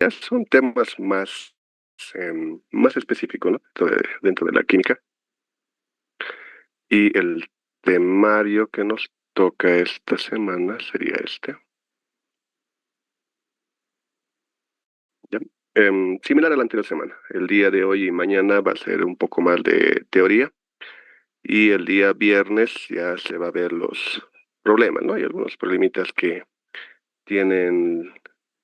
ya son temas más, más específicos, ¿no? Dentro de la química. Y el temario que nos toca esta semana sería este. ¿Ya? Similar a la anterior semana. El día de hoy y mañana va a ser un poco más de teoría y el día viernes ya se va a ver los problemas, ¿no? Hay algunos problemitas que tienen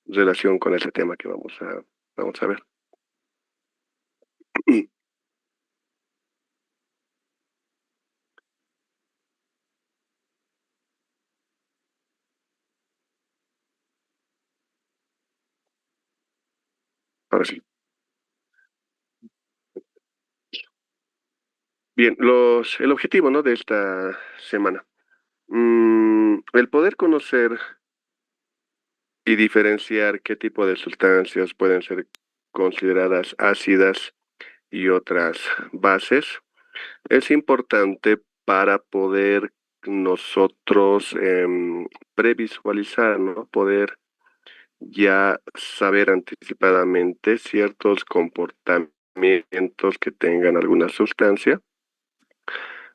relación con ese tema que vamos a ver. Ahora sí. Bien, el objetivo, ¿no? De esta semana. El poder conocer y diferenciar qué tipo de sustancias pueden ser consideradas ácidas y otras bases es importante para poder nosotros previsualizar, ¿no? Poder ya saber anticipadamente ciertos comportamientos que tengan alguna sustancia,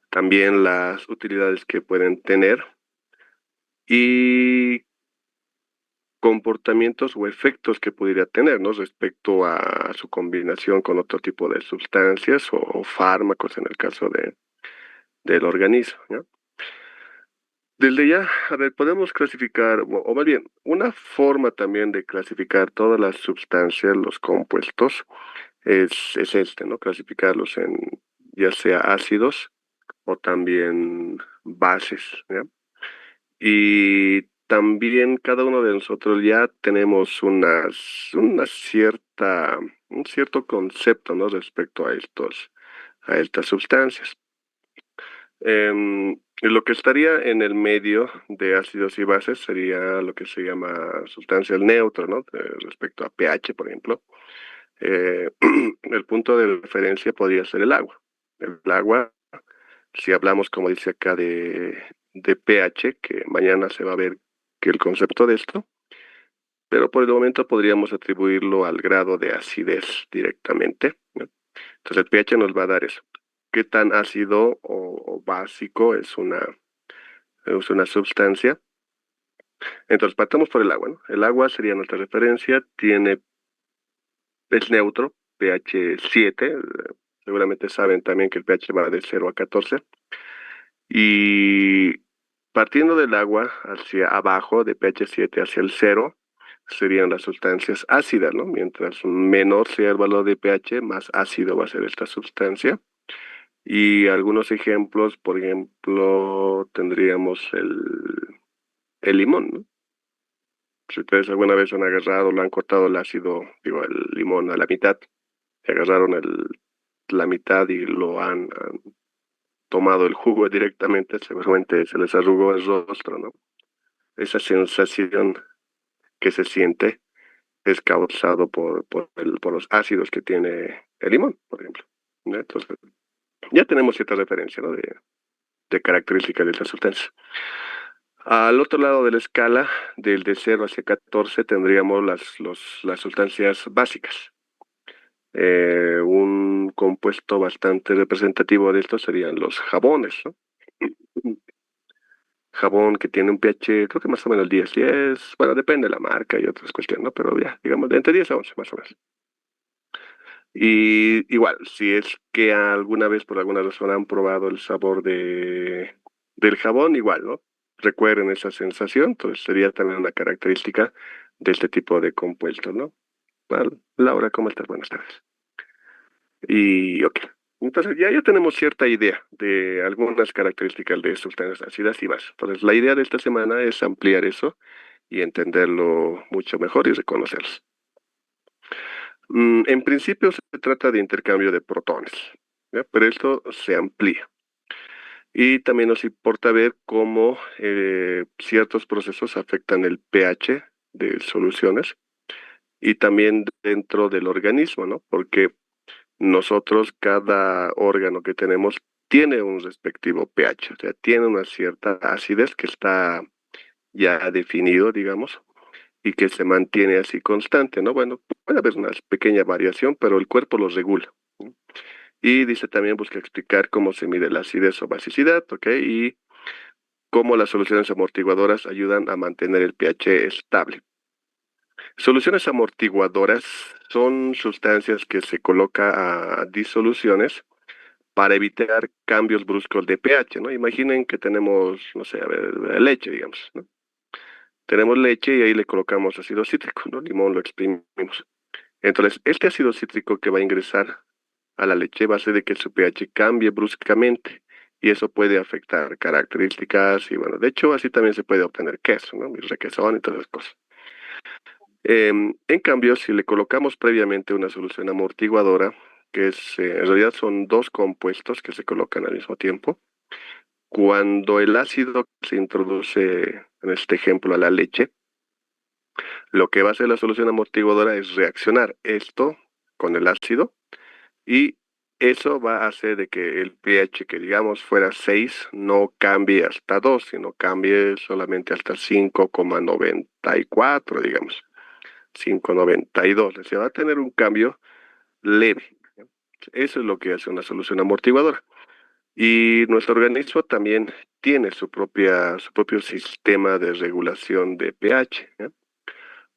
también las utilidades que pueden tener y comportamientos o efectos que pudiera tener, ¿no? Respecto a su combinación con otro tipo de sustancias o fármacos en el caso del organismo, ¿no? Desde ya, a ver, podemos clasificar, o más bien, una forma también de clasificar todas las sustancias, los compuestos, es este, ¿no? Clasificarlos en ya sea ácidos o también bases, ¿ya? Y también cada uno de nosotros ya tenemos un cierto concepto, ¿no? Respecto a estas sustancias. Lo que estaría en el medio de ácidos y bases sería lo que se llama sustancias neutras, ¿no? Respecto a pH, por ejemplo. El punto de referencia podría ser el agua. El agua, si hablamos, como dice acá, de pH, que mañana se va a ver que el concepto de esto, pero por el momento podríamos atribuirlo al grado de acidez directamente, ¿no? Entonces el pH nos va a dar eso. ¿Qué tan ácido o básico es una sustancia? Entonces partamos por el agua, ¿no? El agua sería nuestra referencia, es neutro, pH 7, seguramente saben también que el pH va de 0 a 14. Y partiendo del agua hacia abajo, de pH 7 hacia el 0, serían las sustancias ácidas, ¿no? Mientras menor sea el valor de pH, más ácido va a ser esta sustancia. Y algunos ejemplos, por ejemplo, tendríamos el limón, ¿no? Si ustedes alguna vez han agarrado, lo han cortado el ácido, digo, el limón a la mitad, se agarraron la mitad y han tomado el jugo directamente, seguramente se les arrugó el rostro, ¿no? Esa sensación que se siente es causado por los ácidos que tiene el limón, por ejemplo, ¿no? Entonces, ya tenemos cierta referencia, ¿no? De características de esta sustancia. Al otro lado de la escala, del de 0 hacia 14, tendríamos las sustancias básicas. Un compuesto bastante representativo de esto serían los jabones, ¿no? Jabón que tiene un pH, creo que más o menos 10, bueno, depende de la marca y otras cuestiones, ¿no? Pero ya, digamos, de entre 10 a 11, más o menos. Y igual, si es que alguna vez por alguna razón han probado el sabor del jabón, igual, ¿no? Recuerden esa sensación, entonces sería también una característica de este tipo de compuestos, ¿no? Bueno, Laura, ¿cómo estás? Buenas tardes. Y ok, entonces ya tenemos cierta idea de algunas características de sustancias ácidas y bases. Entonces la idea de esta semana es ampliar eso y entenderlo mucho mejor y reconocerlos. En principio se trata de intercambio de protones, ¿ya? Pero esto se amplía. Y también nos importa ver cómo ciertos procesos afectan el pH de soluciones y también dentro del organismo, ¿no? Porque nosotros, cada órgano que tenemos tiene un respectivo pH, o sea, tiene una cierta acidez que está ya definido, digamos, y que se mantiene así constante, ¿no? Bueno, puede haber una pequeña variación, pero el cuerpo los regula. ¿No? Y dice también, busca explicar cómo se mide la acidez o basicidad, ¿ok? Y cómo las soluciones amortiguadoras ayudan a mantener el pH estable. Soluciones amortiguadoras son sustancias que se coloca a disoluciones para evitar cambios bruscos de pH, ¿no? Imaginen que tenemos, no sé, a ver, leche, digamos, ¿no? Tenemos leche y ahí le colocamos ácido cítrico, ¿no? Limón lo exprimimos. Entonces, este ácido cítrico que va a ingresar a la leche va a hacer de que su pH cambie bruscamente y eso puede afectar características y bueno, de hecho así también se puede obtener queso, ¿no? Mi requesón y todas esas cosas. En cambio, si le colocamos previamente una solución amortiguadora, que es, en realidad son dos compuestos que se colocan al mismo tiempo, cuando el ácido se introduce, en este ejemplo, a la leche, lo que va a hacer la solución amortiguadora es reaccionar esto con el ácido y eso va a hacer de que el pH que digamos fuera 6 no cambie hasta 2, sino cambie solamente hasta 5,94, digamos, 5,92. O sea, va a tener un cambio leve. Eso es lo que hace una solución amortiguadora. Y nuestro organismo también tiene su propio sistema de regulación de pH. ¿Ya?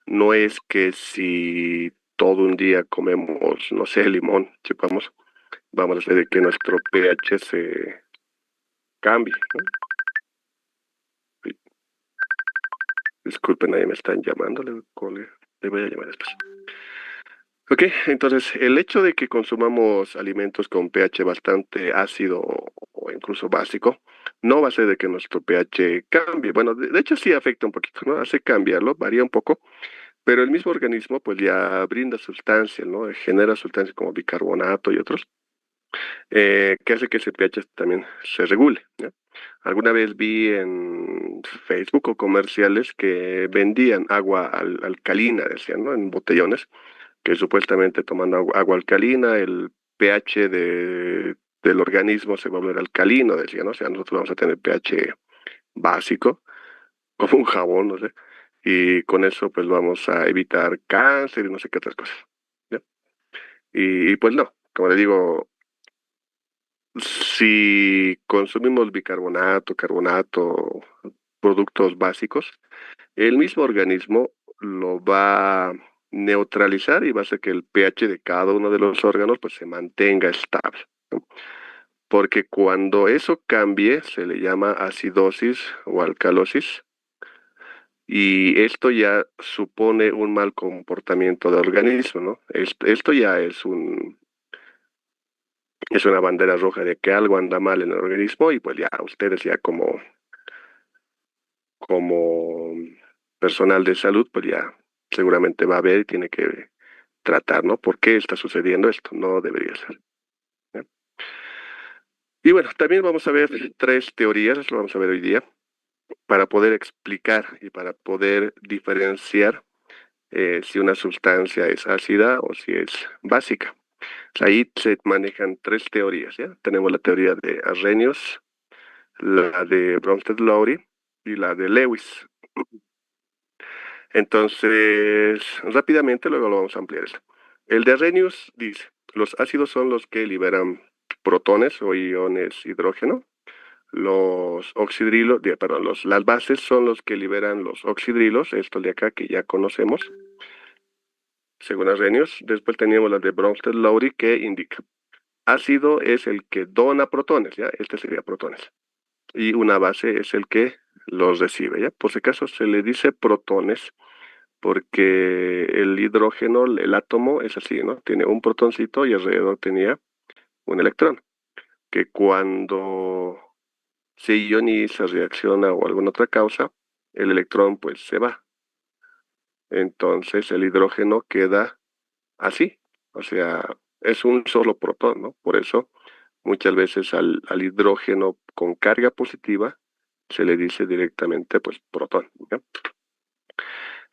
No es que si todo un día comemos, no sé, limón, chupamos, vamos a hacer de que nuestro pH se cambie. ¿No? Disculpen, ahí me están llamando, le voy a llamar después. Ok, entonces el hecho de que consumamos alimentos con pH bastante ácido o incluso básico, no va a hacer de que nuestro pH cambie. Bueno, de hecho sí afecta un poquito, ¿no? Hace cambiarlo, varía un poco, pero el mismo organismo pues ya brinda sustancias, ¿no? Genera sustancias como bicarbonato y otros, que hace que ese pH también se regule, ¿no? Alguna vez vi en Facebook o comerciales que vendían agua alcalina, decían, ¿no? En botellones que supuestamente tomando agua alcalina, el pH del organismo se va a volver alcalino, decía, ¿no? O sea, nosotros vamos a tener pH básico, como un jabón, no sé, y con eso pues vamos a evitar cáncer y no sé qué otras cosas. ¿Ya? Y pues no, como le digo, si consumimos bicarbonato, carbonato, productos básicos, el mismo organismo lo va a neutralizar y va a hacer que el pH de cada uno de los órganos pues se mantenga estable. ¿No? Porque cuando eso cambie se le llama acidosis o alcalosis y esto ya supone un mal comportamiento del organismo, ¿no? Esto ya es una bandera roja de que algo anda mal en el organismo y pues ya ustedes ya como personal de salud pues ya seguramente va a ver y tiene que tratar, ¿no? ¿Por qué está sucediendo esto? No debería ser. ¿Ya? Y bueno, también vamos a ver tres teorías, eso lo vamos a ver hoy día, para poder explicar y para poder diferenciar si una sustancia es ácida o si es básica. Ahí se manejan tres teorías, ¿ya? Tenemos la teoría de Arrhenius, la de Bronsted-Lowry y la de Lewis. Entonces, rápidamente, luego lo vamos a ampliar esto. El de Arrhenius dice, los ácidos son los que liberan protones o iones hidrógeno. Los oxidrilos, perdón, las bases son los que liberan los oxidrilos, estos de acá que ya conocemos, según Arrhenius. Después teníamos la de Bronsted-Lowry que indica, ácido es el que dona protones, ¿ya? Este sería protones. Y una base es el que los recibe, ¿ya? Por si acaso se le dice protones porque el hidrógeno, el átomo es así, ¿no? Tiene un protoncito y alrededor tenía un electrón, que cuando se ioniza, reacciona o alguna otra causa, el electrón pues se va. Entonces el hidrógeno queda así, o sea, es un solo protón, ¿no? Por eso muchas veces al hidrógeno con carga positiva se le dice directamente pues protón, ¿no?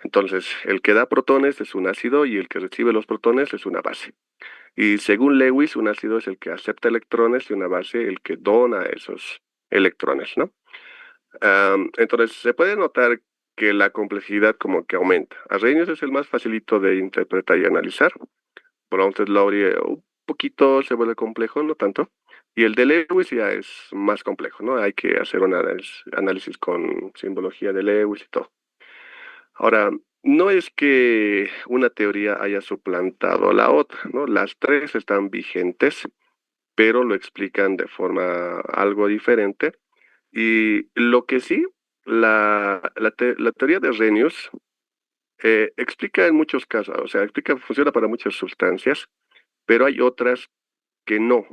Entonces, el que da protones es un ácido y el que recibe los protones es una base. Y según Lewis, un ácido es el que acepta electrones y una base el que dona esos electrones, ¿no? Entonces, se puede notar que la complejidad como que aumenta. Arrhenius es el más facilito de interpretar y analizar. Bronsted-Lowry un poquito se vuelve complejo, no tanto. Y el de Lewis ya es más complejo, ¿no? Hay que hacer un análisis con simbología de Lewis y todo. Ahora, no es que una teoría haya suplantado la otra, ¿no? Las tres están vigentes, pero lo explican de forma algo diferente. Y lo que sí, la teoría de Arrhenius explica en muchos casos, o sea, explica, funciona para muchas sustancias, pero hay otras que no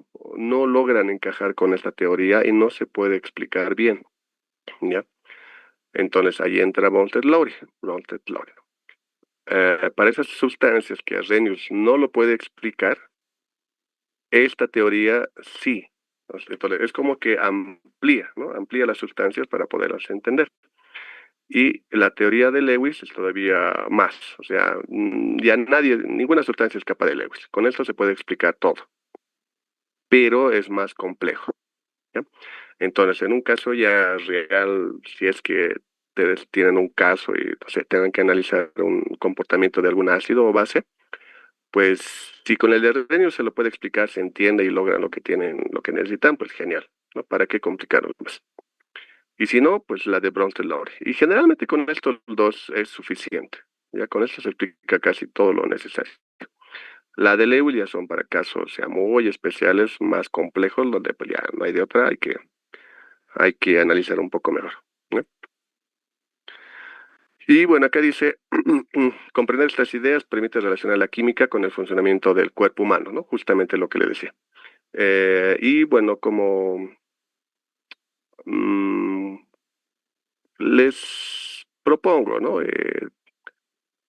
logran encajar con esta teoría y no se puede explicar bien, ¿ya? Entonces ahí entra Bronsted-Lowry. Para esas sustancias que Arrhenius no lo puede explicar, esta teoría sí. Entonces, es como que amplía, ¿no? Amplía las sustancias para poderlas entender. Y la teoría de Lewis es todavía más. O sea, ya ninguna sustancia escapa de Lewis. Con esto se puede explicar todo, pero es más complejo, ¿ya? Entonces, en un caso ya real, si es que ustedes tienen un caso y no sé, tengan que analizar un comportamiento de algún ácido o base, pues si con el de Arrhenius se lo puede explicar, se entiende y logran lo que tienen, lo que necesitan, pues genial, ¿no? ¿Para qué complicarlo más? Y si no, pues la de Bronsted-Lowry. Y generalmente con estos dos es suficiente. Ya con esto se explica casi todo lo necesario. La de Lewis ya son para casos ya muy especiales, más complejos, donde pues ya no hay de otra, hay que analizar un poco mejor, ¿no? Y bueno, acá dice, comprender estas ideas permite relacionar la química con el funcionamiento del cuerpo humano, ¿no? Justamente lo que le decía. Y bueno, como mm, les propongo, ¿no?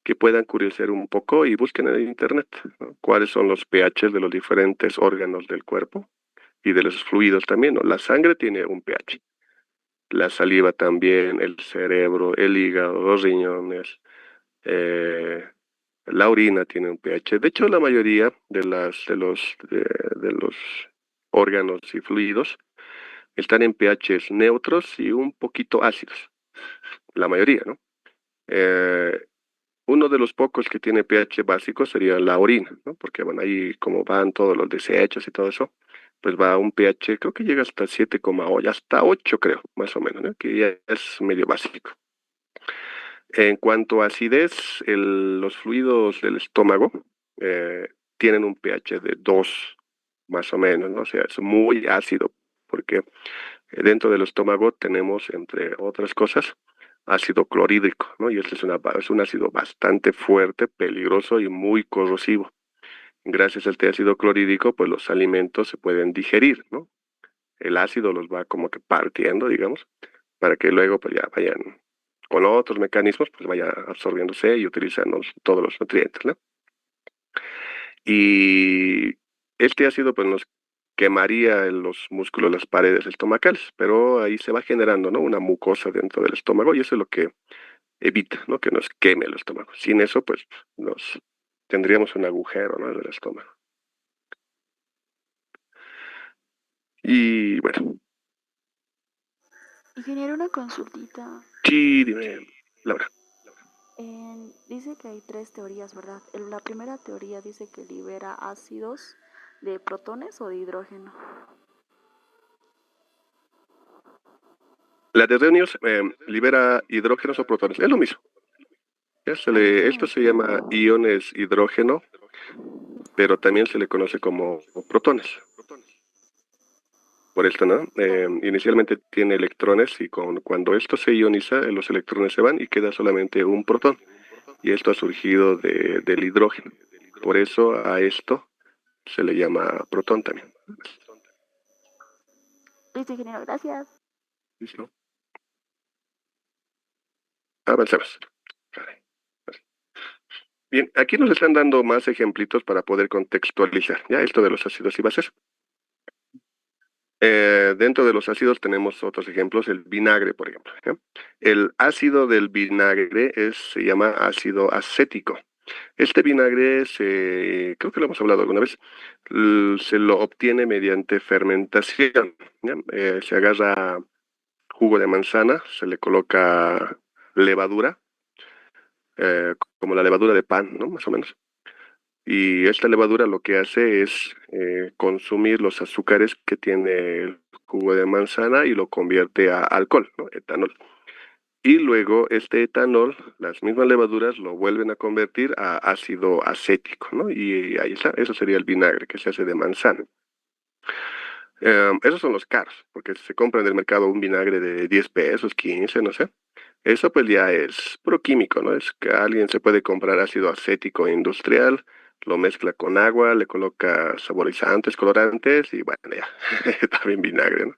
Que puedan curiosear un poco y busquen en internet, ¿no? Cuáles son los pHs de los diferentes órganos del cuerpo y de los fluidos también, ¿no? La sangre tiene un pH, la saliva también, el cerebro, el hígado, los riñones, eh, la orina tiene un pH. De hecho, la mayoría de los órganos y fluidos están en pHs neutros y un poquito ácidos. La mayoría, ¿no? Eh, Uno de los pocos que tiene pH básico sería la orina, ¿no? Porque, bueno, ahí como van todos los desechos y todo eso, pues va a un pH, creo que llega hasta 7,8, hasta 8 creo, más o menos, ¿no? Que ya es medio básico. En cuanto a acidez, los fluidos del estómago eh, tienen un pH de 2, más o menos, ¿no? O sea, es muy ácido, porque dentro del estómago tenemos, entre otras cosas, ácido clorhídrico, ¿no? Y este es un ácido bastante fuerte, peligroso y muy corrosivo. Gracias a este ácido clorhídrico, pues los alimentos se pueden digerir, ¿no? El ácido los va como que partiendo, digamos, para que luego pues ya vayan con otros mecanismos, pues vaya absorbiéndose y utilizando todos los nutrientes, ¿no? Y este ácido pues nos quemaría en los músculos, las paredes estomacales, pero ahí se va generando, ¿no? Una mucosa dentro del estómago y eso es lo que evita, ¿no? Que nos queme el estómago. Sin eso, pues tendríamos un agujero, ¿no? En el estómago. Y bueno, Ingeniero, una consultita. sí, dime, Laura. Dice que hay tres teorías, ¿verdad? La primera teoría dice que libera ácidos de protones o de hidrógeno. La de Reunius libera hidrógenos o protones. Es lo mismo. Es lo Esto se mismo. llama iones hidrógeno, pero también se le conoce como protones. Por esto, ¿no? Inicialmente tiene electrones y cuando esto se ioniza, los electrones se van y queda solamente un protón. Y esto ha surgido del hidrógeno. Por eso a esto se le llama protón también. Listo, ingeniero, gracias. ¿Listo? Avanzamos. Bien, aquí nos están dando más ejemplitos para poder contextualizar, ¿ya? Esto de los ácidos y bases. Dentro de los ácidos tenemos otros ejemplos, el vinagre, por ejemplo, ¿ya? El ácido del vinagre se llama ácido acético. Este vinagre creo que lo hemos hablado alguna vez, se lo obtiene mediante fermentación, ¿ya? Se agarra jugo de manzana, se le coloca levadura, como la levadura de pan, ¿no? Más o menos. Y esta levadura lo que hace es consumir los azúcares que tiene el jugo de manzana y lo convierte a alcohol, ¿no? Etanol. Y luego este etanol, las mismas levaduras lo vuelven a convertir a ácido acético, ¿no? Y ahí está, eso sería el vinagre que se hace de manzana. Esos son los caros, porque se compra en el mercado un vinagre de 10 pesos, 15, no sé. Eso pues ya es proquímico, ¿no? Es que alguien se puede comprar ácido acético industrial, lo mezcla con agua, le coloca saborizantes, colorantes y bueno, ya, también vinagre, ¿no?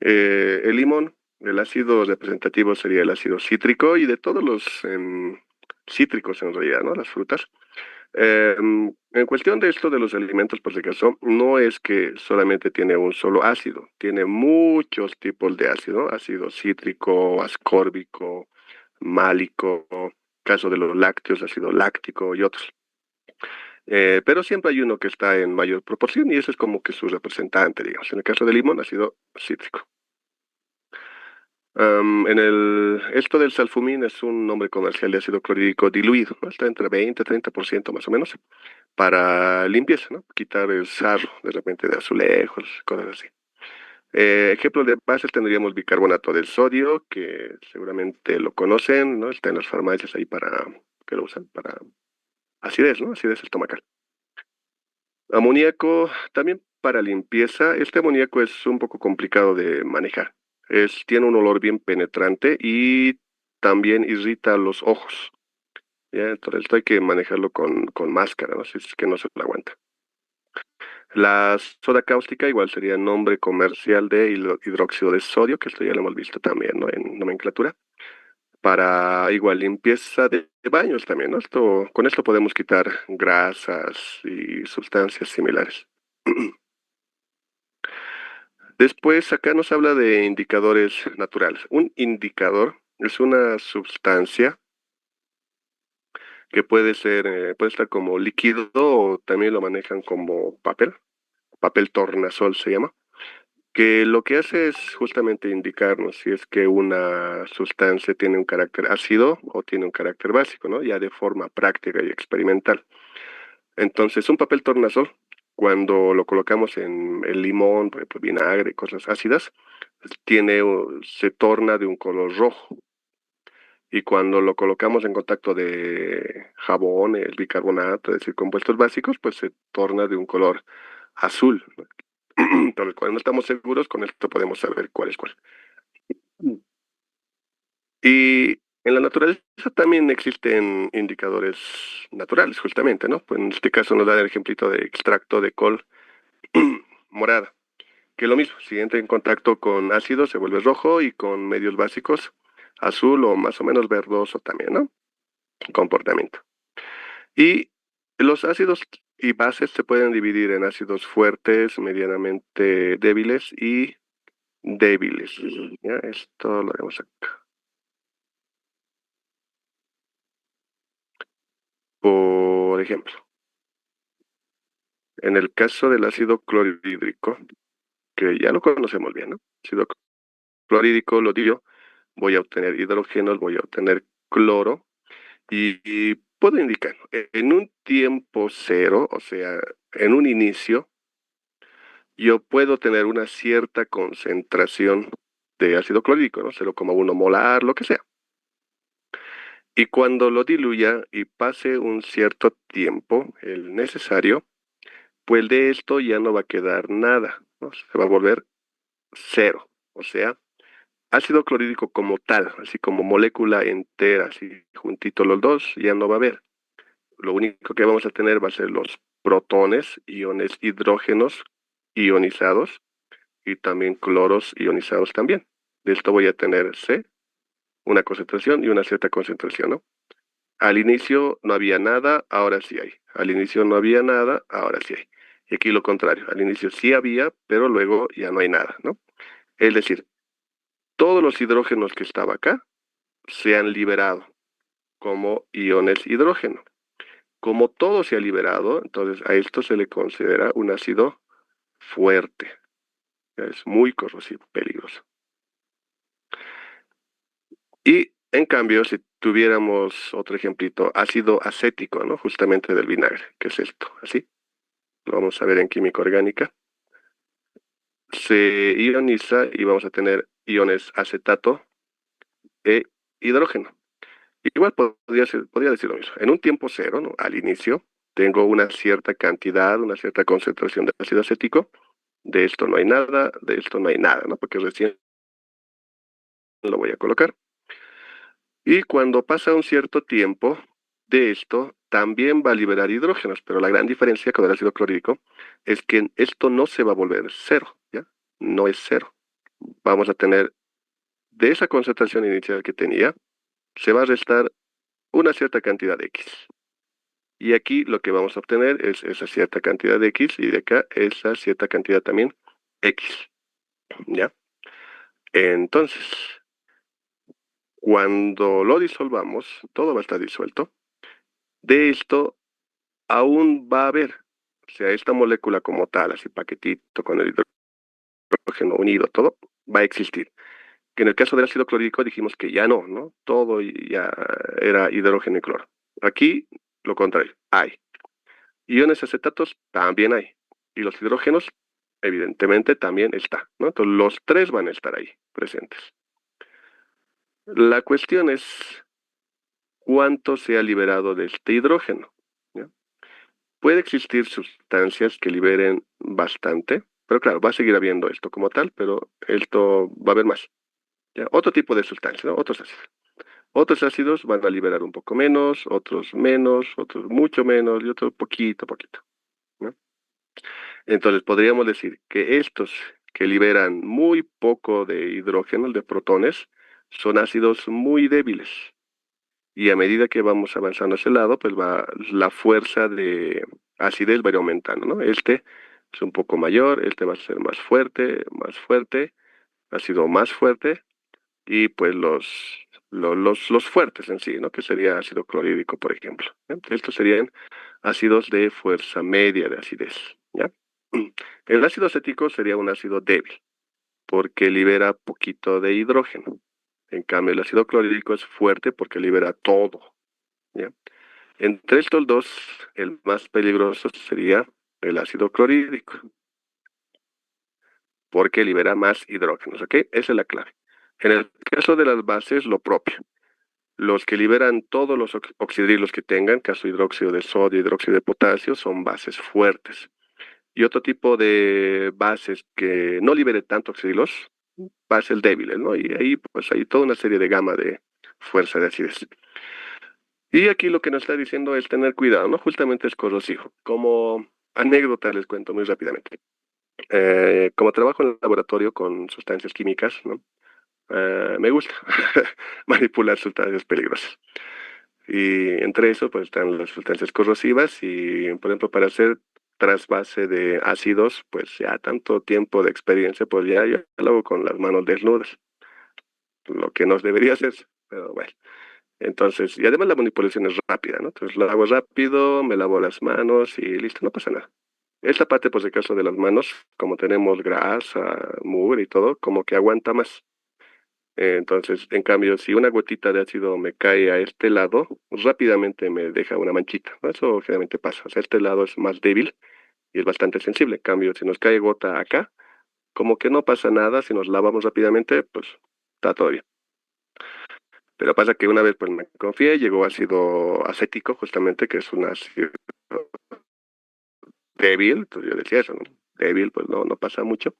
El limón, el ácido representativo sería el ácido cítrico y de todos los cítricos en realidad, ¿no? Las frutas. En cuestión de esto de los alimentos, por si acaso, no es que solamente tiene un solo ácido, tiene muchos tipos de ácido, ácido cítrico, ascórbico, málico, caso de los lácteos, ácido láctico y otros. Pero siempre hay uno que está en mayor proporción y ese es como que su representante, digamos. En el caso del limón, ácido cítrico. Esto del salfumín es un nombre comercial de ácido clorhídrico diluido, ¿no? Está entre 20 y 30% más o menos para limpieza, ¿no? Quitar el sarro de repente de azulejos, cosas así. Ejemplos de bases tendríamos bicarbonato de sodio, que seguramente lo conocen, ¿no? Está en las farmacias ahí para, que lo usan para acidez, ¿no? Acidez estomacal. Amoníaco también para limpieza. Este amoníaco es un poco complicado de manejar. Tiene un olor bien penetrante y también irrita los ojos. ¿Ya? Entonces esto hay que manejarlo con máscara, ¿no? Si es que no se lo aguanta. La soda cáustica igual sería nombre comercial de hidróxido de sodio, que esto ya lo hemos visto también, ¿no? En nomenclatura. Para igual limpieza de baños también, ¿no? Con esto podemos quitar grasas y sustancias similares. Después acá nos habla de indicadores naturales. Un indicador es una sustancia que puede ser, puede estar como líquido o también lo manejan como papel tornasol se llama, que lo que hace es justamente indicarnos si es que una sustancia tiene un carácter ácido o tiene un carácter básico, ¿no? Ya de forma práctica y experimental. Entonces, un papel tornasol, cuando lo colocamos en el limón, por ejemplo, vinagre, cosas ácidas, se torna de un color rojo. Y cuando lo colocamos en contacto de jabón, el bicarbonato, es decir, compuestos básicos, pues se torna de un color azul. Entonces, cuando no estamos seguros, con esto podemos saber cuál es cuál. Y en la naturaleza también existen indicadores naturales, justamente, ¿no? Pues en este caso nos da el ejemplito de extracto de col morada, que es lo mismo, si entra en contacto con ácido se vuelve rojo y con medios básicos azul o más o menos verdoso también, ¿no? Comportamiento. Y los ácidos y bases se pueden dividir en ácidos fuertes, medianamente débiles y débiles. ¿Ya? Esto lo haremos acá. Por ejemplo, en el caso del ácido clorhídrico, que ya lo conocemos bien, ¿no? Ácido clorhídrico, lo digo, voy a obtener hidrógenos, voy a obtener cloro y puedo indicar, en un tiempo cero, o sea, en un inicio, yo puedo tener una cierta concentración de ácido clorhídrico, ¿no? 0,1 molar, lo que sea. Y cuando lo diluya y pase un cierto tiempo, el necesario, pues de esto ya no va a quedar nada, ¿no? Se va a volver cero. O sea, ácido clorhídrico como tal, así como molécula entera, así juntito los dos, ya no va a haber. Lo único que vamos a tener va a ser los protones, iones hidrógenos ionizados y también cloros ionizados también. De esto voy a tener C, una concentración y una cierta concentración, ¿no? Al inicio no había nada, ahora sí hay. Al inicio no había nada, ahora sí hay. Y aquí lo contrario, al inicio sí había, pero luego ya no hay nada, ¿no? Es decir, todos los hidrógenos que estaba acá se han liberado como iones hidrógeno. Como todo se ha liberado, entonces a esto se le considera un ácido fuerte. Es muy corrosivo, peligroso. Y En cambio, si tuviéramos otro ejemplito, ácido acético, ¿no? Justamente del vinagre, que es esto, así. Lo vamos a ver en química orgánica. Se ioniza y vamos a tener iones acetato e hidrógeno. Igual podría decir lo mismo. En un tiempo cero, ¿no? Al inicio, tengo una cierta cantidad, una cierta concentración de ácido acético. De esto no hay nada, de esto no hay nada, ¿no? Porque recién lo voy a colocar. Y cuando pasa un cierto tiempo de esto, también va a liberar hidrógenos, pero la gran diferencia con el ácido clorhídrico es que esto no se va a volver cero, ¿ya? No es cero. Vamos a tener de esa concentración inicial que tenía, se va a restar una cierta cantidad de X. Y aquí lo que vamos a obtener es esa cierta cantidad de X y de acá esa cierta cantidad también X, ¿ya? Entonces, cuando lo disolvamos, todo va a estar disuelto. De esto aún va a haber, o sea, esta molécula como tal, así paquetito con el hidrógeno unido, todo va a existir. Que en el caso del ácido clorhídrico dijimos que ya no, ¿no? Todo ya era hidrógeno y cloro. Aquí, lo contrario, hay. Iones acetatos también hay. Y los hidrógenos, evidentemente, también está, ¿no? Entonces, los tres van a estar ahí, presentes. La cuestión es cuánto se ha liberado de este hidrógeno, ¿ya? Puede existir sustancias que liberen bastante, pero claro, va a seguir habiendo esto como tal, pero esto va a haber más, ¿ya? Otro tipo de sustancias, ¿no? Otros ácidos. Otros ácidos van a liberar un poco menos, otros mucho menos y otros poquito a poquito, ¿no? Entonces podríamos decir que estos que liberan muy poco de hidrógeno, de protones, son ácidos muy débiles. Y a medida que vamos avanzando a ese lado, pues va la fuerza de acidez va a ir aumentando, ¿no? Este es un poco mayor, este va a ser más fuerte, ácido más fuerte, y pues los fuertes en sí, ¿no? Que sería ácido clorhídrico, por ejemplo, ¿eh? Estos serían ácidos de fuerza media de acidez, ¿ya? El ácido acético sería un ácido débil, porque libera poquito de hidrógeno. En cambio, el ácido clorhídrico es fuerte porque libera todo, ¿ya? Entre estos dos, el más peligroso sería el ácido clorhídrico, porque libera más hidrógenos, ¿ok? Esa es la clave. En el caso de las bases, lo propio. Los que liberan todos los oxidrilos que tengan, caso hidróxido de sodio, hidróxido de potasio, son bases fuertes. Y otro tipo de bases que no libere tanto oxidrilos, bases débiles, ¿no? Y ahí pues hay toda una serie de gama de fuerza de acidez. Y aquí lo que nos está diciendo es tener cuidado, ¿no? Justamente es corrosivo. Como anécdota les cuento muy rápidamente. Como trabajo en el laboratorio con sustancias químicas, ¿no? Me gusta manipular sustancias peligrosas. Y entre eso, pues están las sustancias corrosivas y, por ejemplo, para hacer trasvase de ácidos, pues ya tanto tiempo de experiencia, pues ya yo lo hago con las manos desnudas, lo que no debería hacer, pero bueno. Entonces, y además la manipulación es rápida, ¿no? Entonces lo hago rápido, me lavo las manos y listo, no pasa nada. Esta parte, pues, el caso de las manos, como tenemos grasa, mugre y todo, como que aguanta más. Entonces, en cambio, si una gotita de ácido me cae a este lado, rápidamente me deja una manchita, ¿no? Eso generalmente pasa. O sea, este lado es más débil y es bastante sensible. En cambio, si nos cae gota acá, como que no pasa nada. Si nos lavamos rápidamente, pues está todo bien. Pero pasa que una vez pues me confié, llegó ácido acético, justamente, que es un ácido débil. Entonces yo decía eso, ¿no? Débil, pues no pasa mucho.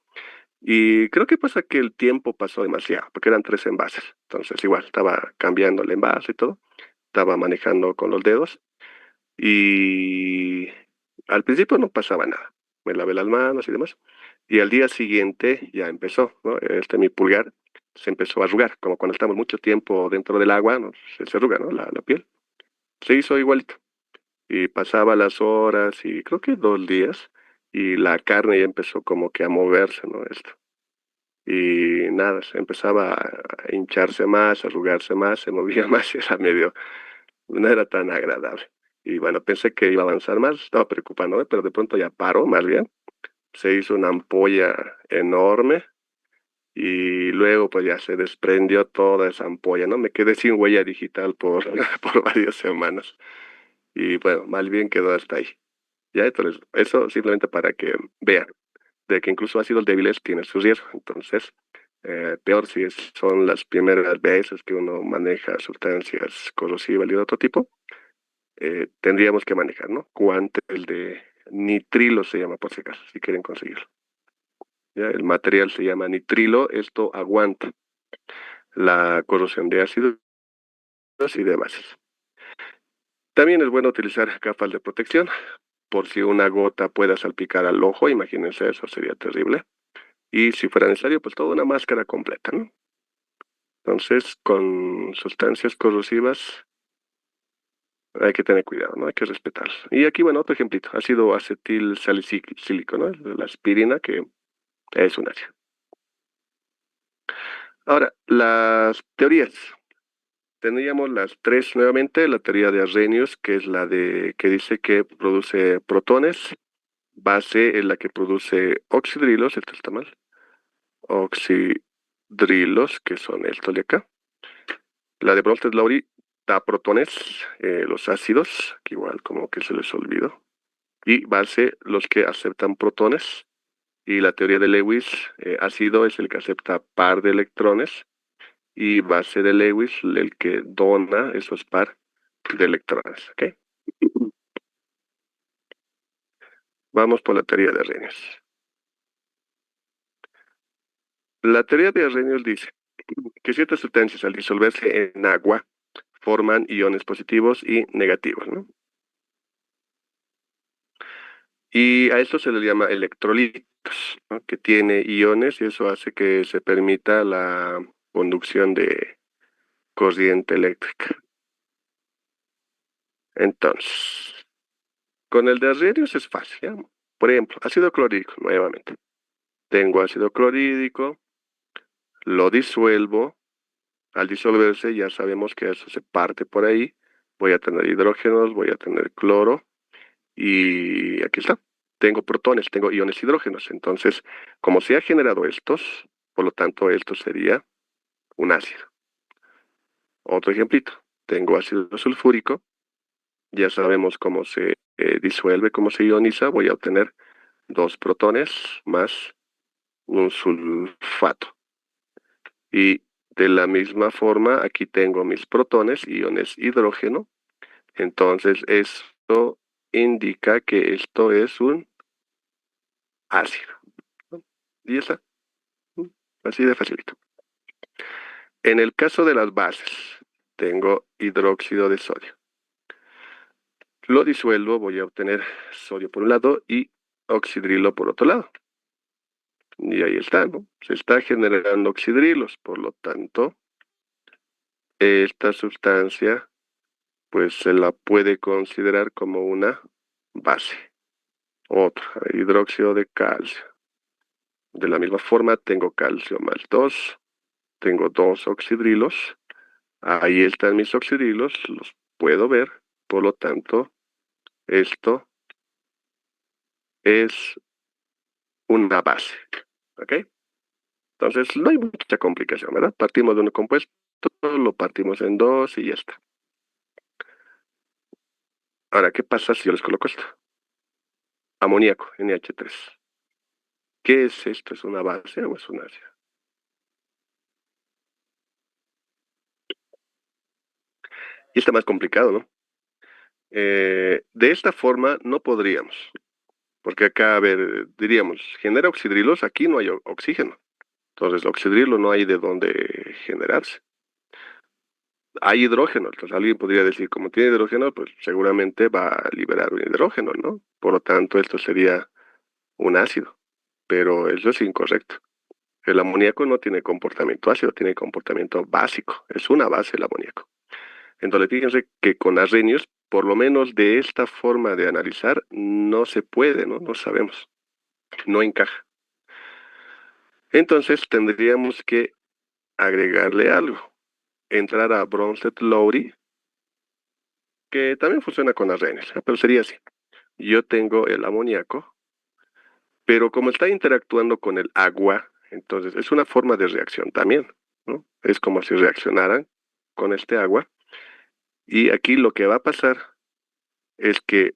Y creo que pasa que el tiempo pasó demasiado, porque eran tres envases. Entonces igual, estaba cambiando el envase y todo. Estaba manejando con los dedos y al principio no pasaba nada. Me lavé las manos y demás. Y al día siguiente ya empezó, ¿no? Mi pulgar se empezó a arrugar, como cuando estamos mucho tiempo dentro del agua, ¿no? Se arruga, ¿no? La piel. Se hizo igualito. Y pasaba las horas y creo que 2 días y la carne ya empezó como que a moverse, ¿no? Esto. Y nada, se empezaba a hincharse más, a arrugarse más, se movía más y era medio, no era tan agradable. Y bueno, pensé que iba a avanzar más, estaba preocupándome, pero de pronto ya paró, más bien. Se hizo una ampolla enorme y luego pues ya se desprendió toda esa ampolla, ¿no? Me quedé sin huella digital por, por varias semanas y bueno, mal bien quedó hasta ahí. Ya, entonces, eso simplemente para que vean de que incluso ácidos débiles tienen su riesgo. Entonces, peor si son las primeras veces que uno maneja sustancias corrosivas y de otro tipo, tendríamos que manejar, ¿no? Guantes de nitrilo se llama por si acaso, si quieren conseguirlo. ¿Ya? El material se llama nitrilo, esto aguanta la corrosión de ácidos y de bases. También es bueno utilizar gafas de protección por si una gota pueda salpicar al ojo, imagínense, eso sería terrible. Y si fuera necesario, pues toda una máscara completa, ¿no? Entonces, con sustancias corrosivas hay que tener cuidado, ¿no? Hay que respetarlas. Y aquí, bueno, otro ejemplito, ácido acetil salicílico, ¿no? La aspirina, que es un ácido. Ahora, las teorías. Tendríamos las tres nuevamente, la teoría de Arrhenius, que es la de que dice que produce protones, base es la que produce oxidrilos, esto está mal, oxidrilos, que son estos de acá. La de Bronsted-Lowry da protones, los ácidos, que igual como que se les olvidó, y base los que aceptan protones. Y la teoría de Lewis, ácido es el que acepta par de electrones y base de Lewis el que dona esos par de electrones. ¿Ok? Vamos por la teoría de Arrhenius. La teoría de Arrhenius dice que ciertas sustancias al disolverse en agua forman iones positivos y negativos, ¿no? Y a esto se le llama electrolitos, ¿no? Que tiene iones y eso hace que se permita la conducción de corriente eléctrica. Entonces, con el de Arrhenius es fácil, ¿ya? Por ejemplo, ácido clorhídrico, nuevamente. Tengo ácido clorhídrico, lo disuelvo. Al disolverse ya sabemos que eso se parte por ahí. Voy a tener hidrógenos, voy a tener cloro y aquí está. Tengo protones, tengo iones hidrógenos. Entonces, como se ha generado estos, por lo tanto, esto sería un ácido. Otro ejemplito. Tengo ácido sulfúrico. Ya sabemos cómo se disuelve, cómo se ioniza. Voy a obtener dos protones más un sulfato. Y de la misma forma, aquí tengo mis protones, iones hidrógeno. Entonces, esto indica que esto es un ácido, ¿no? Y ya está. Así de facilito. En el caso de las bases, tengo hidróxido de sodio. Lo disuelvo, voy a obtener sodio por un lado y oxidrilo por otro lado. Y ahí está, ¿no? Se está generando oxidrilos, por lo tanto, esta sustancia pues se la puede considerar como una base. Otra, hidróxido de calcio. De la misma forma, tengo calcio más 2, tengo dos oxidrilos. Ahí están mis oxidrilos, los puedo ver. Por lo tanto, esto es una base. ¿Ok? Entonces, no hay mucha complicación, ¿verdad? Partimos de un compuesto, lo partimos en dos y ya está. Ahora, ¿qué pasa si yo les coloco esto? Amoníaco, NH3. ¿Qué es esto? ¿Es una base o es un ácido? Y está más complicado, ¿no? De esta forma no podríamos, porque acá, a ver, diríamos, genera oxidrilos, aquí no hay oxígeno. Entonces, el oxidrilo no hay de dónde generarse. Hay hidrógeno, entonces alguien podría decir, como tiene hidrógeno, pues seguramente va a liberar un hidrógeno, ¿no? Por lo tanto, esto sería un ácido, pero eso es incorrecto. El amoníaco no tiene comportamiento ácido, tiene comportamiento básico, es una base el amoníaco. Entonces, fíjense que con Arrhenius, por lo menos de esta forma de analizar, no se puede, ¿no? No sabemos, no encaja. Entonces, tendríamos que agregarle algo. Entrar a Bronsted-Lowry, que también funciona con Arrhenius, ¿eh? Pero sería así. Yo tengo el amoníaco, pero como está interactuando con el agua, Entonces, es una forma de reacción también, ¿no? Es como si reaccionaran con este agua. Y aquí lo que va a pasar es que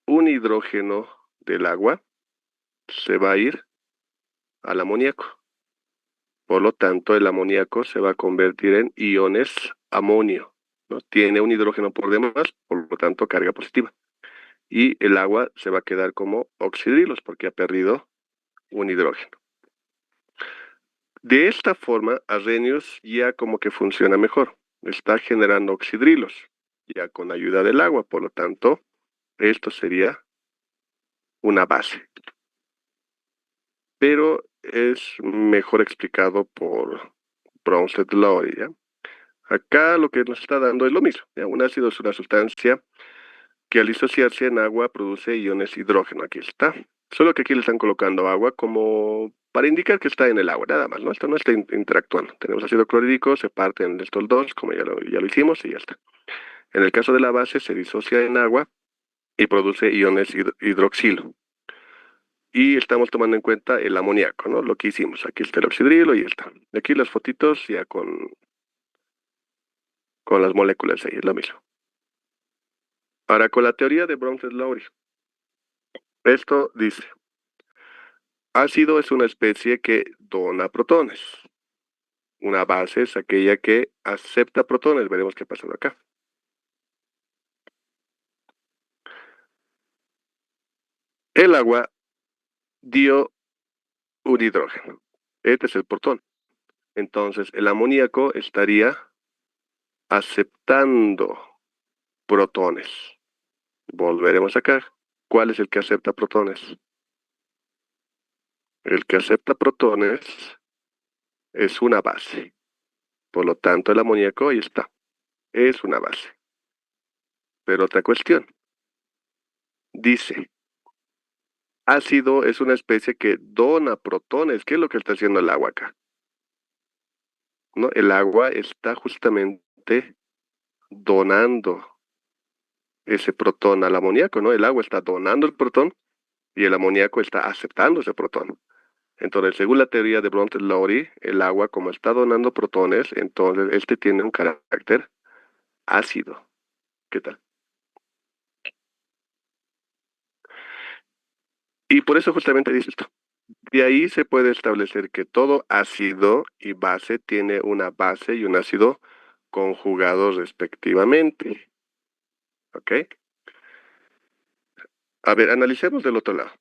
un hidrógeno del agua se va a ir al amoníaco. Por lo tanto, el amoníaco se va a convertir en iones amonio, ¿no? Tiene un hidrógeno por demás, por lo tanto, carga positiva. Y el agua se va a quedar como oxidrilos porque ha perdido un hidrógeno. De esta forma, Arrhenius ya como que funciona mejor. Está generando oxidrilos, ya con ayuda del agua. Por lo tanto, esto sería una base. Pero es mejor explicado por Bronsted-Lowry, ¿ya? Acá lo que nos está dando es lo mismo, ¿ya? Un ácido es una sustancia que al disociarse en agua produce iones hidrógeno. Aquí está. Solo que aquí le están colocando agua como para indicar que está en el agua, nada más, ¿no? Esto no está interactuando. Tenemos ácido clorhídrico, se parte en estos dos, como ya lo hicimos, y ya está. En el caso de la base, se disocia en agua y produce iones hidroxilo. Y estamos tomando en cuenta el amoníaco, ¿no? Lo que hicimos. Aquí está el oxidrilo y ya está. Aquí las fotitos ya con las moléculas ahí, es lo mismo. Ahora, con la teoría de Bronsted-Lowry, esto dice, ácido es una especie que dona protones. Una base es aquella que acepta protones. Veremos qué ha pasado acá. El agua dio un hidrógeno. Este es el protón. Entonces, el amoníaco estaría aceptando protones. Volveremos acá. ¿Cuál es el que acepta protones? El que acepta protones es una base. Por lo tanto, el amoníaco ahí está. Es una base. Pero otra cuestión. Dice, ácido es una especie que dona protones. ¿Qué es lo que está haciendo el agua acá? ¿No? El agua está justamente donando ese protón al amoníaco, ¿no? El agua está donando el protón y el amoníaco está aceptando ese protón. Entonces, según la teoría de Bronsted-Lowry, el agua, como está donando protones, entonces este tiene un carácter ácido. ¿Qué tal? Y por eso justamente dice esto. De ahí se puede establecer que todo ácido y base tiene una base y un ácido conjugados respectivamente. ¿Ok? A ver, analicemos del otro lado.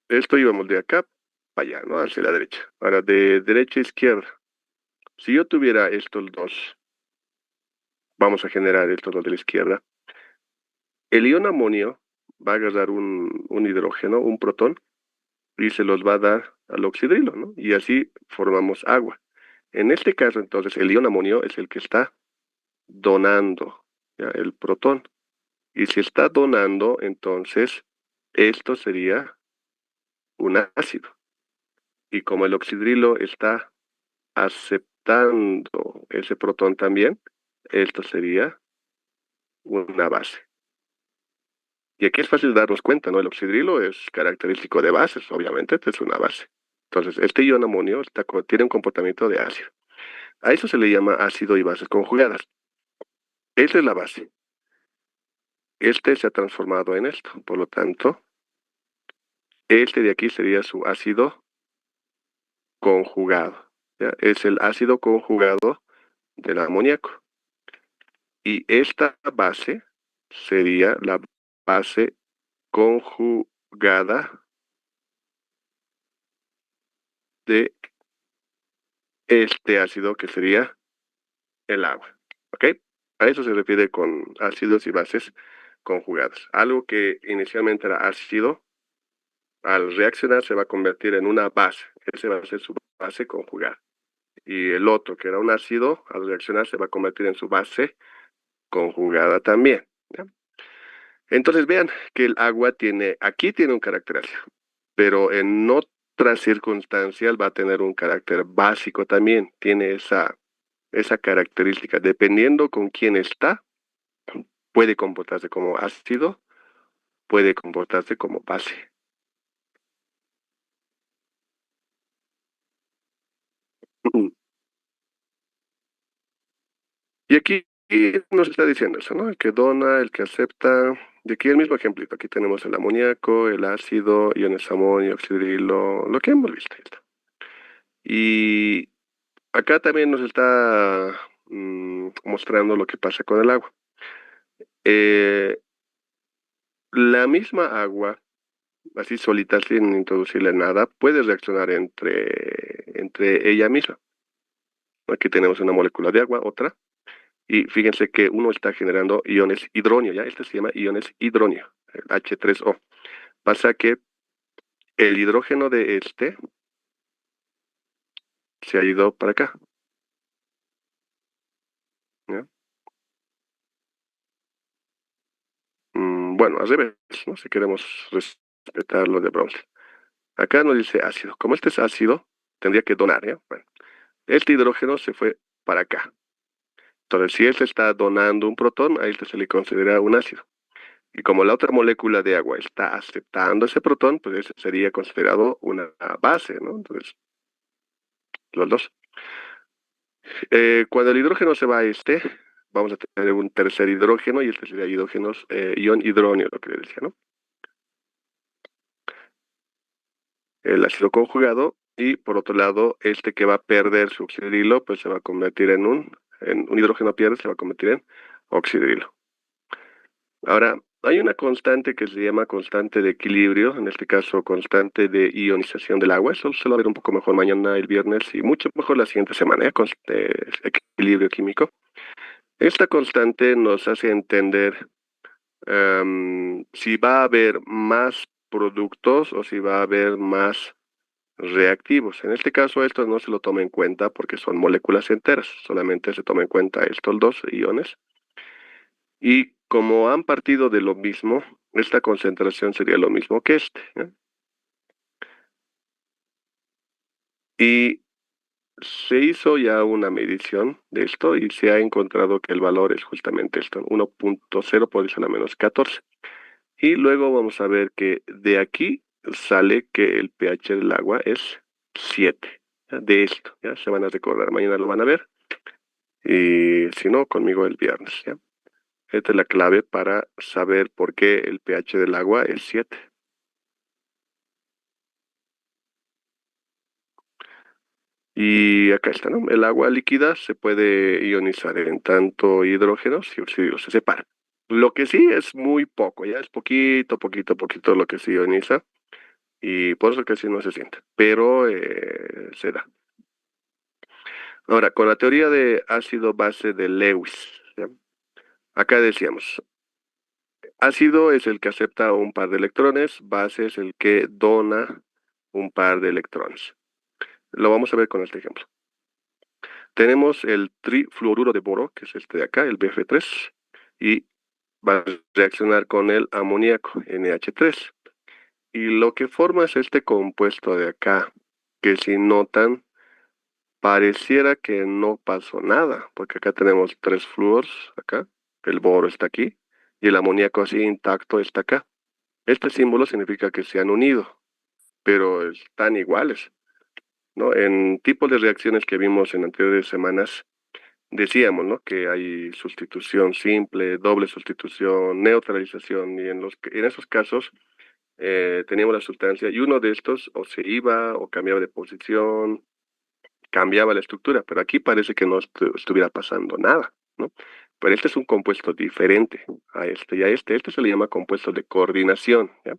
Esto íbamos de acá para allá, ¿no? Hacia la derecha. Ahora, de derecha a izquierda. Si yo tuviera estos dos, vamos a generar estos dos de la izquierda. El ion amonio va a agarrar un hidrógeno, un protón, y se los va a dar al oxidrilo, ¿no? Y así formamos agua. En este caso, entonces, el ion amonio es el que está donando, ¿ya? El protón. Y si está donando, entonces, esto sería un ácido. Y como el oxidrilo está aceptando ese protón también, esto sería una base. Y aquí es fácil darnos cuenta, ¿no? El oxidrilo es característico de bases, obviamente, esta es una base. Entonces, este ion amonio tiene un comportamiento de ácido. A eso se le llama ácido y bases conjugadas. Esa es la base. Este se ha transformado en esto. Por lo tanto, este de aquí sería su ácido conjugado. ¿Ya? Es el ácido conjugado del amoníaco. Y esta base sería la base conjugada de este ácido que sería el agua. ¿Ok? A eso se refiere con ácidos y bases conjugadas. Algo que inicialmente era ácido, al reaccionar se va a convertir en una base. Ese va a ser su base conjugada. Y el otro, que era un ácido, al reaccionar se va a convertir en su base conjugada también. ¿Ya? Entonces vean que el agua aquí tiene un carácter ácido, pero en otras circunstancias va a tener un carácter básico también. Tiene esa característica. Dependiendo con quién está, puede comportarse como ácido, puede comportarse como base. Y aquí nos está diciendo eso, ¿no? El que dona, el que acepta. Y aquí el mismo ejemplito. Aquí tenemos el amoníaco, el ácido, iones amonio, oxidrilo, lo que hemos visto. Ahí está. Y acá también nos está mostrando lo que pasa con el agua. Eh, la misma agua, así solita, sin introducirle nada, puede reaccionar entre ella misma. Aquí tenemos una molécula de agua, otra, y fíjense que uno está generando iones hidronio, ¿ya? Este se llama iones hidronio, el H3O. Pasa que el hidrógeno de este se ha ido para acá, ¿ya? Bueno, al revés, ¿no? Si queremos respetar lo de Brownstein. Acá nos dice ácido. Como este es ácido, tendría que donar, ¿ya? Bueno, este hidrógeno se fue para acá. Entonces, si este está donando un protón, a este se le considera un ácido. Y como la otra molécula de agua está aceptando ese protón, pues ese sería considerado una base, ¿no? Entonces, los dos. Cuando el hidrógeno se va a este, vamos a tener un tercer hidrógeno y este sería hidrógenos, ion hidróneo, lo que le decía, ¿no? El ácido conjugado y por otro lado, este que va a perder su oxidrilo, pues se va a convertir en un hidrógeno pierde, se va a convertir en oxidrilo. Ahora, hay una constante que se llama constante de equilibrio, en este caso constante de ionización del agua. Eso se lo va a ver un poco mejor mañana, el viernes, y mucho mejor la siguiente semana, ¿eh? Equilibrio químico. Esta constante nos hace entender si va a haber más productos o si va a haber más reactivos. En este caso, esto no se lo toma en cuenta porque son moléculas enteras, solamente se toma en cuenta estos dos iones. Y como han partido de lo mismo, esta concentración sería lo mismo que este, ¿eh? Y se hizo ya una medición de esto y se ha encontrado que el valor es justamente esto, 1.0 por 10 a la menos 14. Y luego vamos a ver que de aquí sale que el pH del agua es 7. ¿Ya? De esto, ya se van a recordar, mañana lo van a ver. Y si no, conmigo el viernes, ¿ya? Esta es la clave para saber por qué el pH del agua es 7. Y acá está, ¿no? El agua líquida se puede ionizar en tanto hidrógenos y oxígenos, se separa. Lo que sí es muy poco, ya es poquito, poquito, poquito lo que se ioniza y por eso casi no se siente, pero se da. Ahora, con la teoría de ácido base de Lewis, ¿ya? Acá decíamos, ácido es el que acepta un par de electrones, base es el que dona un par de electrones. Lo vamos a ver con este ejemplo. Tenemos el trifluoruro de boro, que es este de acá, el BF3, y va a reaccionar con el amoníaco, NH3. Y lo que forma es este compuesto de acá, que si notan, pareciera que no pasó nada, porque acá tenemos tres flúors, acá, el boro está aquí, y el amoníaco así intacto está acá. Este símbolo significa que se han unido, pero están iguales, ¿no? En tipos de reacciones que vimos en anteriores semanas, decíamos, ¿no? Que hay sustitución simple, doble sustitución, neutralización, y en esos casos teníamos la sustancia y uno de estos o se iba o cambiaba de posición, cambiaba la estructura, pero aquí parece que no estuviera pasando nada, ¿no? Pero este es un compuesto diferente a este y a este. Este se le llama compuesto de coordinación, ¿ya?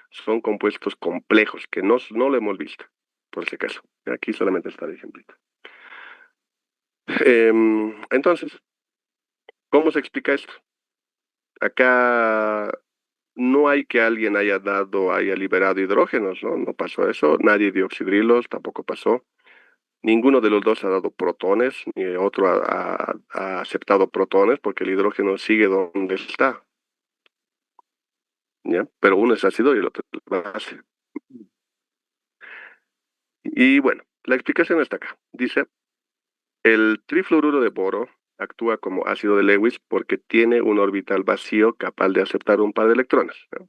Son compuestos complejos que no lo hemos visto, por si acaso. Aquí solamente está de ejemplito. Entonces, ¿cómo se explica esto? Acá no hay que alguien haya liberado hidrógenos, ¿no? No pasó eso. Nadie dio oxidrilos, tampoco pasó. Ninguno de los dos ha dado protones, ni el otro ha aceptado protones, porque el hidrógeno sigue donde está, ¿ya? Pero uno es ácido y el otro es base. Y bueno, la explicación está acá. Dice, el trifluoruro de boro actúa como ácido de Lewis porque tiene un orbital vacío capaz de aceptar un par de electrones, ¿no?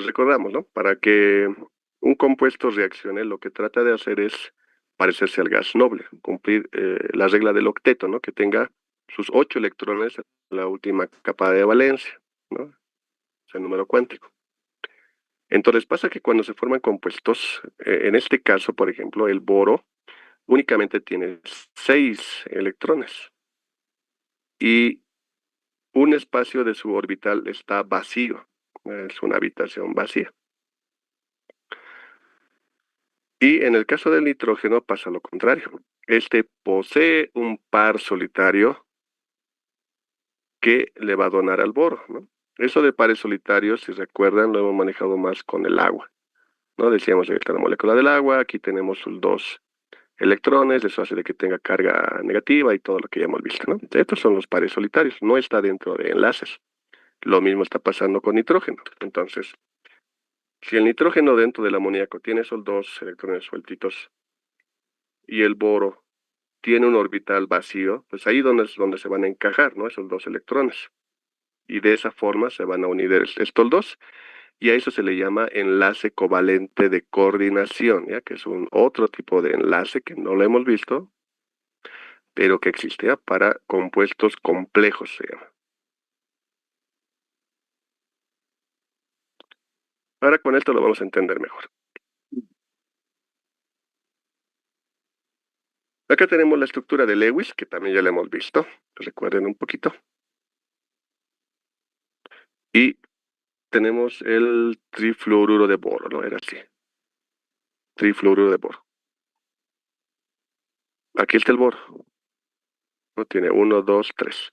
Recordamos, ¿no? Para que un compuesto reaccione, lo que trata de hacer es parecerse al gas noble, cumplir la regla del octeto, ¿no? Que tenga sus 8 electrones en la última capa de valencia, ¿no? Es el número cuántico. Entonces pasa que cuando se forman compuestos, en este caso, por ejemplo, el boro únicamente tiene 6 electrones y un espacio de su orbital está vacío, es una habitación vacía. Y en el caso del nitrógeno pasa lo contrario. Este posee un par solitario que le va a donar al boro, ¿no? Eso de pares solitarios, si recuerdan, lo hemos manejado más con el agua, ¿no? Decíamos que está la molécula del agua, aquí tenemos sus 2 electrones, eso hace de que tenga carga negativa y todo lo que ya hemos visto, ¿no? Estos son los pares solitarios, no está dentro de enlaces. Lo mismo está pasando con nitrógeno. Entonces, si el nitrógeno dentro del amoníaco tiene esos 2 electrones sueltitos y el boro tiene un orbital vacío, pues ahí es donde se van a encajar, ¿no? Esos 2 electrones. Y de esa forma se van a unir estos 2 y a eso se le llama enlace covalente de coordinación, ¿ya? Que es un otro tipo de enlace que no lo hemos visto, pero que existe, ¿ya? Para compuestos complejos se llama. Ahora con esto lo vamos a entender mejor. Acá tenemos la estructura de Lewis, que también ya la hemos visto, recuerden un poquito. Y tenemos el trifluoruro de boro, ¿no? Era así. Trifluoruro de boro. Aquí está el boro. ¿No? Tiene 1, 2, 3.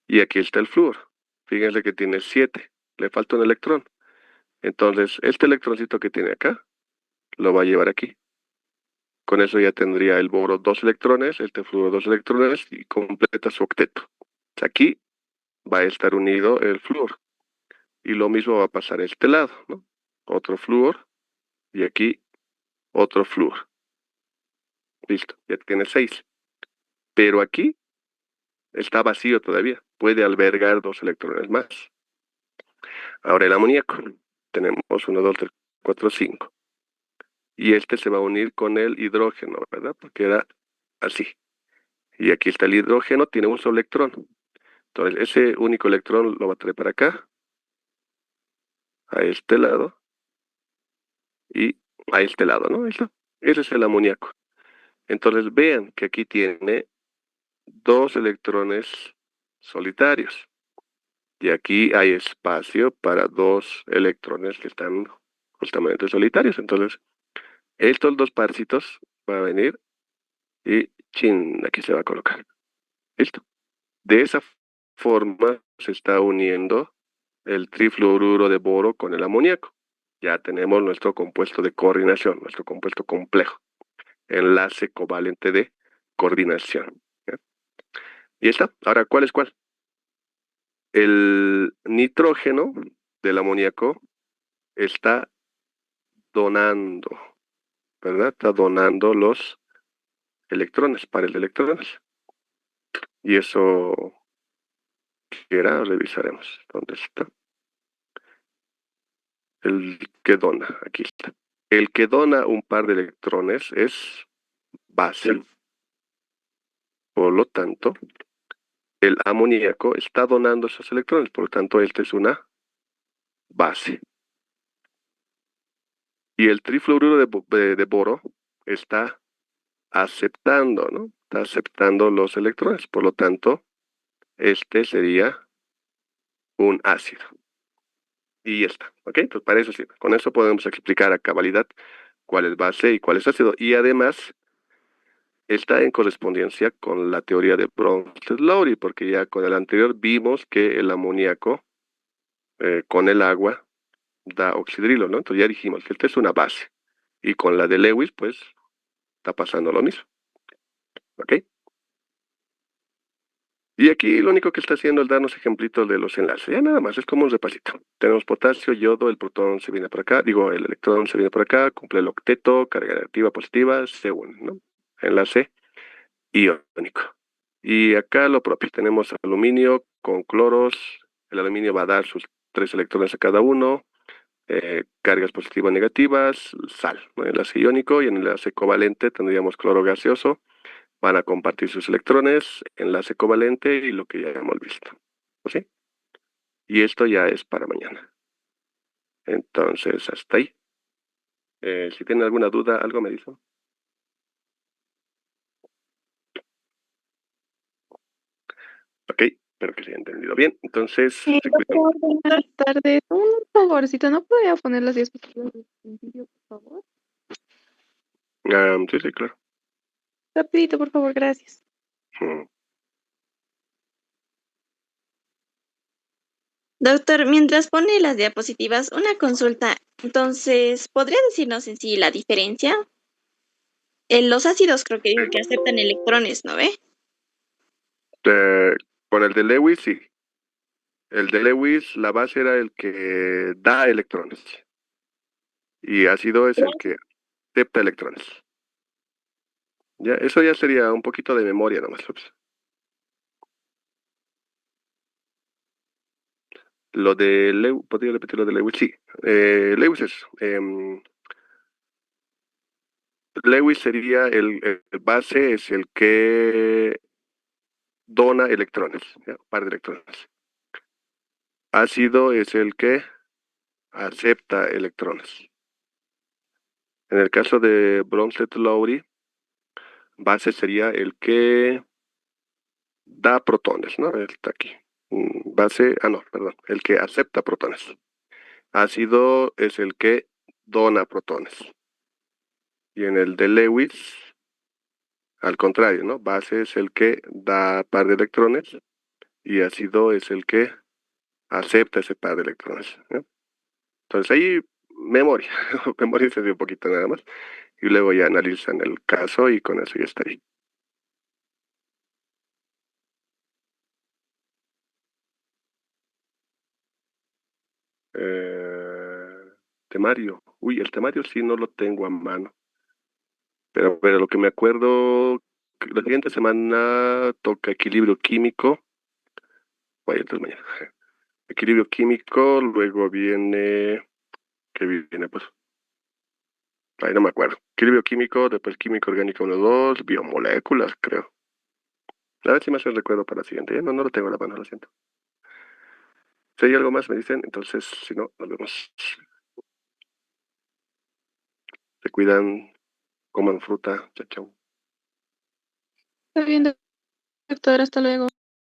Y aquí está el flúor. Fíjense que tiene 7. Le falta un electrón. Entonces, este electroncito que tiene acá, lo va a llevar aquí. Con eso ya tendría el boro 2 electrones, este flúor 2 electrones y completa su octeto. Aquí va a estar unido el flúor. Y lo mismo va a pasar a este lado, ¿no? Otro flúor y aquí otro flúor. Listo, ya tiene 6. Pero aquí está vacío todavía. Puede albergar 2 electrones más. Ahora el amoníaco. Tenemos 1, 2, 3, 4, 5. Y este se va a unir con el hidrógeno, ¿verdad? Porque era así. Y aquí está el hidrógeno, tiene un solo electrón. Entonces ese único electrón lo va a traer para acá, a este lado y a este lado, ¿no? Ahí está. Ese es el amoníaco. Entonces vean que aquí tiene 2 electrones solitarios. Y aquí hay espacio para 2 electrones que están justamente solitarios. Entonces, estos 2 parcitos van a venir y chin, aquí se va a colocar. Listo. De esa forma se está uniendo el trifluoruro de boro con el amoníaco. Ya tenemos nuestro compuesto de coordinación, nuestro compuesto complejo. Enlace covalente de coordinación. ¿Ya? Y está. Ahora, ¿cuál es cuál? El nitrógeno del amoníaco está donando, ¿verdad? Está donando los electrones, pares de electrones. Y eso, ¿qué era? Revisaremos. ¿Dónde está? El que dona, aquí está. El que dona un par de electrones es base. Por lo tanto, el amoníaco está donando esos electrones. Por lo tanto, esta es una base. Y el trifluoruro de boro está aceptando, ¿no? Está aceptando los electrones. Por lo tanto, este sería un ácido. Y ya está, ¿ok? Pues para eso sirve. Con eso podemos explicar a cabalidad cuál es base y cuál es ácido. Y además está en correspondencia con la teoría de Bronsted-Lowry, porque ya con el anterior vimos que el amoníaco con el agua da oxidrilo, ¿no? Entonces ya dijimos que esta es una base. Y con la de Lewis, pues, está pasando lo mismo, ¿ok? Y aquí lo único que está haciendo es darnos ejemplitos de los enlaces. Ya nada más, es como un repasito. Tenemos potasio, yodo, el protón se viene por acá, digo, el electrón se viene por acá, cumple el octeto, carga negativa, positiva, se une, ¿no? Enlace iónico. Y acá lo propio, tenemos aluminio con cloros, el aluminio va a dar sus 3 electrones a cada uno, cargas positivas negativas, sal, ¿no? Enlace iónico, y en el enlace covalente tendríamos cloro gaseoso. Van a compartir sus electrones, enlace covalente y lo que ya hemos visto. ¿Sí? Y esto ya es para mañana. Entonces, hasta ahí. Si tienen alguna duda, algo me dicen. Ok, espero que se haya entendido bien. Entonces, se cuidan. Doctor, buenas tardes. Un favorcito, ¿no podría poner las diapositivas del principio, por favor? Sí, sí, claro. Rapidito, por favor, gracias. Mm. Doctor, mientras pone las diapositivas, una consulta. Entonces, ¿podría decirnos en sí la diferencia? Los ácidos creo que dijo que aceptan electrones, ¿no ve? Con el de Lewis, sí. El de Lewis, la base era el que da electrones. Y ácido es el que acepta electrones. Ya, eso ya sería un poquito de memoria nomás. Lo de Lewis, ¿podría repetir lo de Lewis? Sí. Lewis es. Lewis sería el base, es el que dona electrones, ¿ya? Par de electrones. Ácido es el que acepta electrones. En el caso de Bronsted-Lowry, base sería el que da protones, ¿no? Está aquí. Base, no, perdón, el que acepta protones. Ácido es el que dona protones. Y en el de Lewis, al contrario, ¿no? Base es el que da par de electrones y ácido es el que acepta ese par de electrones, ¿no? Entonces ahí memoria, memoria un poquito nada más. Y luego ya analizan el caso y con eso ya está ahí. Temario. Uy, el temario sí no lo tengo a mano. Pero lo que me acuerdo, la siguiente semana toca equilibrio químico. Vaya, entonces mañana. Equilibrio químico, luego viene. ¿Qué viene? Pues. Ahí no me acuerdo. Equilibrio químico, después química orgánica 1, 2, biomoléculas, creo. A ver si me hace el recuerdo para la siguiente. No, no lo tengo a la mano, lo siento. Si hay algo más, me dicen. Entonces, si no, nos vemos. Se cuidan, coman fruta. Chao, chao. Está bien, doctor, hasta luego.